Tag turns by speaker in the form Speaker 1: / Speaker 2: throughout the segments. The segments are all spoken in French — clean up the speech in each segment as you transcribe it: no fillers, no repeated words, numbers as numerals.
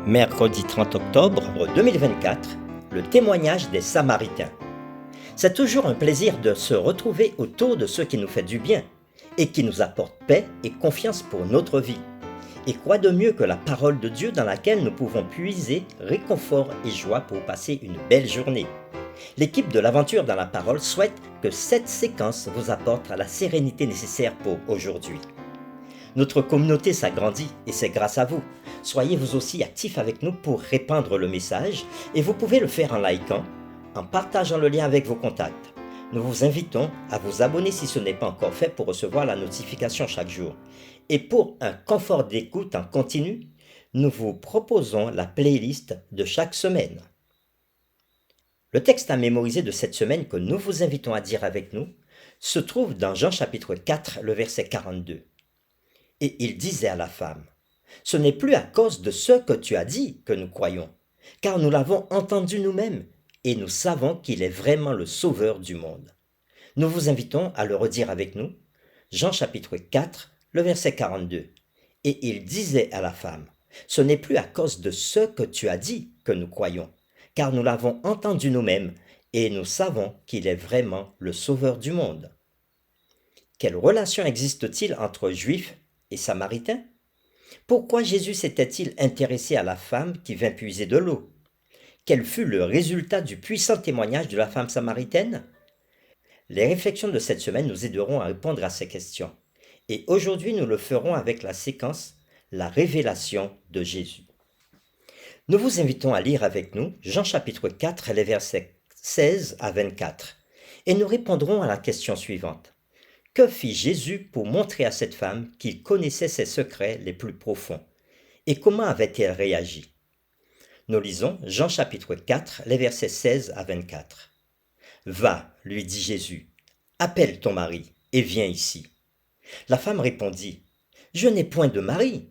Speaker 1: Mercredi 30 octobre 2024, le témoignage des Samaritains. C'est toujours un plaisir de se retrouver autour de ce qui nous fait du bien et qui nous apporte paix et confiance pour notre vie. Et quoi de mieux que la parole de Dieu dans laquelle nous pouvons puiser réconfort et joie pour passer une belle journée. L'équipe de l'Aventure dans la parole souhaite que cette séquence vous apporte la sérénité nécessaire pour aujourd'hui. Notre communauté s'agrandit et c'est grâce à vous. Soyez vous aussi actifs avec nous pour répandre le message et vous pouvez le faire en likant, en partageant le lien avec vos contacts. Nous vous invitons à vous abonner si ce n'est pas encore fait pour recevoir la notification chaque jour. Et pour un confort d'écoute en continu, nous vous proposons la playlist de chaque semaine. Le texte à mémoriser de cette semaine que nous vous invitons à dire avec nous se trouve dans Jean chapitre 4, le verset 42. Et il disait à la femme, « Ce n'est plus à cause de ce que tu as dit que nous croyons, car nous l'avons entendu nous-mêmes, et nous savons qu'il est vraiment le Sauveur du monde. » Nous vous invitons à le redire avec nous, Jean chapitre 4, le verset 42. Et il disait à la femme, « Ce n'est plus à cause de ce que tu as dit que nous croyons, car nous l'avons entendu nous-mêmes, et nous savons qu'il est vraiment le Sauveur du monde. » Quelle relation existe-t-il entre Juifs et Samaritains? Pourquoi Jésus s'était-il intéressé à la femme qui vint puiser de l'eau? Quel fut le résultat du puissant témoignage de la femme samaritaine? Les réflexions de cette semaine nous aideront à répondre à ces questions. Et aujourd'hui, nous le ferons avec la séquence « La révélation de Jésus ». Nous vous invitons à lire avec nous Jean chapitre 4, les versets 16 à 24. Et nous répondrons à la question suivante. Que fit Jésus pour montrer à cette femme qu'il connaissait ses secrets les plus profonds? Et comment avait-elle réagi? Nous lisons Jean chapitre 4, les versets 16 à 24. « Va, lui dit Jésus, appelle ton mari et viens ici. » La femme répondit, « Je n'ai point de mari. »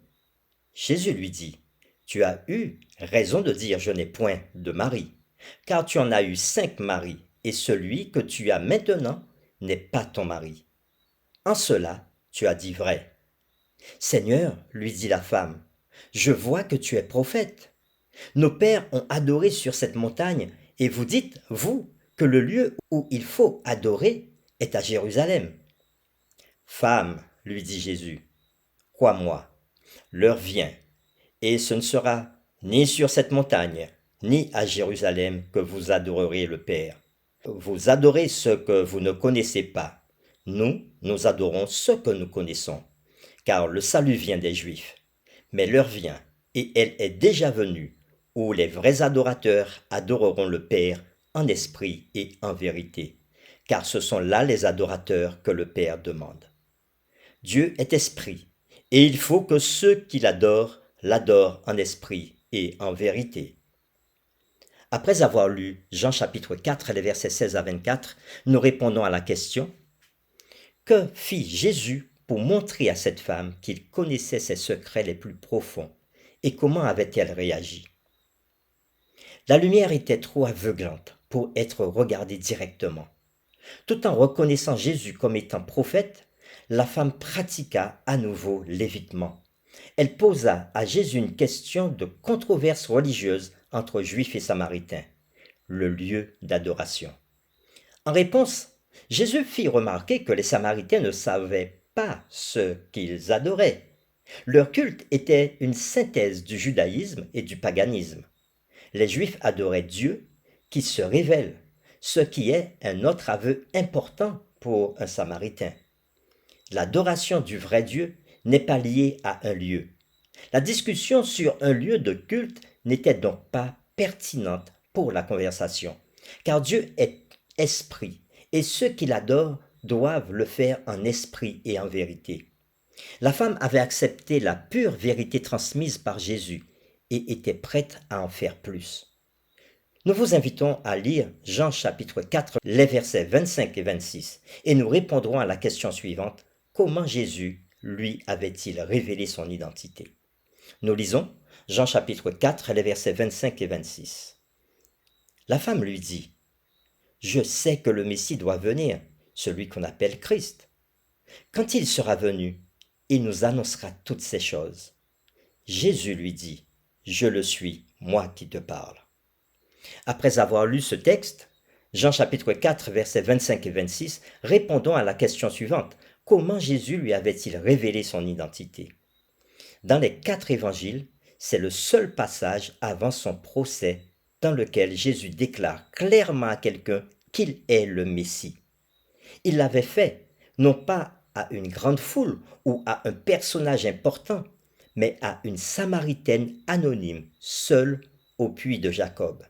Speaker 1: Jésus lui dit, « Tu as eu raison de dire je n'ai point de mari, car tu en as eu 5 maris, et celui que tu as maintenant n'est pas ton mari. En cela, tu as dit vrai. » Seigneur, lui dit la femme, je vois que tu es prophète. Nos pères ont adoré sur cette montagne, et vous dites, vous, que le lieu où il faut adorer est à Jérusalem. Femme, lui dit Jésus, crois-moi, l'heure vient, et ce ne sera ni sur cette montagne, ni à Jérusalem que vous adorerez le Père. Vous adorez ce que vous ne connaissez pas. Nous adorons ce que nous connaissons, car le salut vient des Juifs. Mais l'heure vient, et elle est déjà venue, où les vrais adorateurs adoreront le Père en esprit et en vérité, car ce sont là les adorateurs que le Père demande. Dieu est esprit, et il faut que ceux qui l'adorent en esprit et en vérité. Après avoir lu Jean chapitre 4, les versets 16 à 24, nous répondons à la question: que fit Jésus pour montrer à cette femme qu'il connaissait ses secrets les plus profonds, et comment avait-elle réagi? La lumière était trop aveuglante pour être regardée directement. Tout en reconnaissant Jésus comme étant prophète, la femme pratiqua à nouveau l'évitement. Elle posa à Jésus une question de controverse religieuse entre Juifs et Samaritains, le lieu d'adoration. En réponse, Jésus fit remarquer que les Samaritains ne savaient pas ce qu'ils adoraient. Leur culte était une synthèse du judaïsme et du paganisme. Les Juifs adoraient Dieu qui se révèle, ce qui est un autre aveu important pour un Samaritain. L'adoration du vrai Dieu n'est pas liée à un lieu. La discussion sur un lieu de culte n'était donc pas pertinente pour la conversation, car Dieu est esprit, et ceux qui l'adorent doivent le faire en esprit et en vérité. La femme avait accepté la pure vérité transmise par Jésus et était prête à en faire plus. Nous vous invitons à lire Jean chapitre 4, les versets 25 et 26, et nous répondrons à la question suivante: comment Jésus lui avait-il révélé son identité? Nous lisons Jean chapitre 4, les versets 25 et 26. La femme lui dit: je sais que le Messie doit venir, celui qu'on appelle Christ. Quand il sera venu, il nous annoncera toutes ces choses. Jésus lui dit: je le suis, moi qui te parle. Après avoir lu ce texte, Jean chapitre 4, versets 25 et 26, répondons à la question suivante. Comment Jésus lui avait-il révélé son identité? Dans les 4 évangiles, c'est le seul passage avant son procès dans lequel Jésus déclare clairement à quelqu'un qu'il est le Messie. Il l'avait fait, non pas à une grande foule ou à un personnage important, mais à une Samaritaine anonyme, seule au puits de Jacob.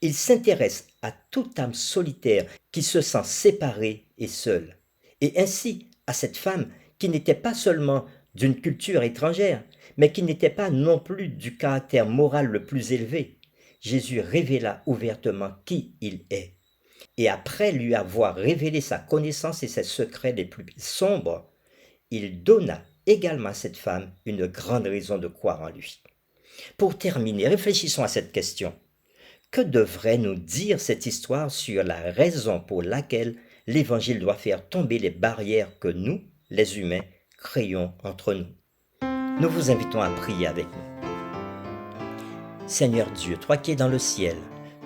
Speaker 1: Il s'intéresse à toute âme solitaire qui se sent séparée et seule, et ainsi à cette femme qui n'était pas seulement d'une culture étrangère, mais qui n'était pas non plus du caractère moral le plus élevé. Jésus révéla ouvertement qui il est. Et après lui avoir révélé sa connaissance et ses secrets les plus sombres, il donna également à cette femme une grande raison de croire en lui. Pour terminer, réfléchissons à cette question. Que devrait nous dire cette histoire sur la raison pour laquelle l'Évangile doit faire tomber les barrières que nous, les humains, créons entre nous? Nous vous invitons à prier avec nous. Seigneur Dieu, toi qui es dans le ciel,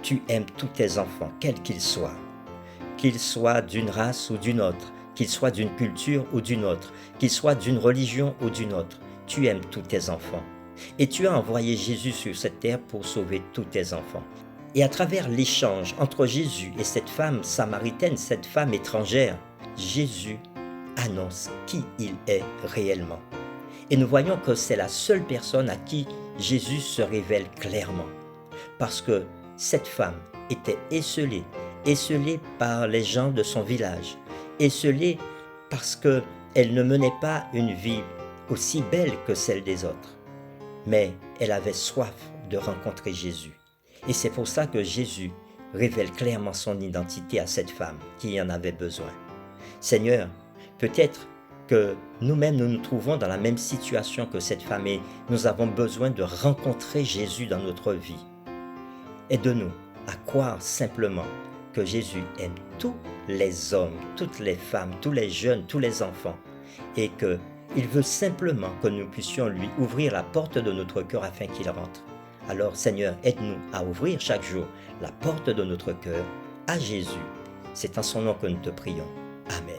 Speaker 1: tu aimes tous tes enfants, quels qu'ils soient d'une race ou d'une autre, qu'ils soient d'une culture ou d'une autre, qu'ils soient d'une religion ou d'une autre. Tu aimes tous tes enfants. Et tu as envoyé Jésus sur cette terre pour sauver tous tes enfants. Et à travers l'échange entre Jésus et cette femme samaritaine, cette femme étrangère, Jésus annonce qui il est réellement. Et nous voyons que c'est la seule personne à qui Jésus se révèle clairement. Parce que cette femme était esseulée par les gens de son village, esseulée parce qu'elle ne menait pas une vie aussi belle que celle des autres. Mais elle avait soif de rencontrer Jésus. Et c'est pour ça que Jésus révèle clairement son identité à cette femme qui en avait besoin. Seigneur, peut-être que nous-mêmes nous nous trouvons dans la même situation que cette femme et nous avons besoin de rencontrer Jésus dans notre vie. Aide-nous à croire simplement que Jésus aime tous les hommes, toutes les femmes, tous les jeunes, tous les enfants et qu'il veut simplement que nous puissions lui ouvrir la porte de notre cœur afin qu'il rentre. Alors Seigneur, aide-nous à ouvrir chaque jour la porte de notre cœur à Jésus. C'est en son nom que nous te prions. Amen.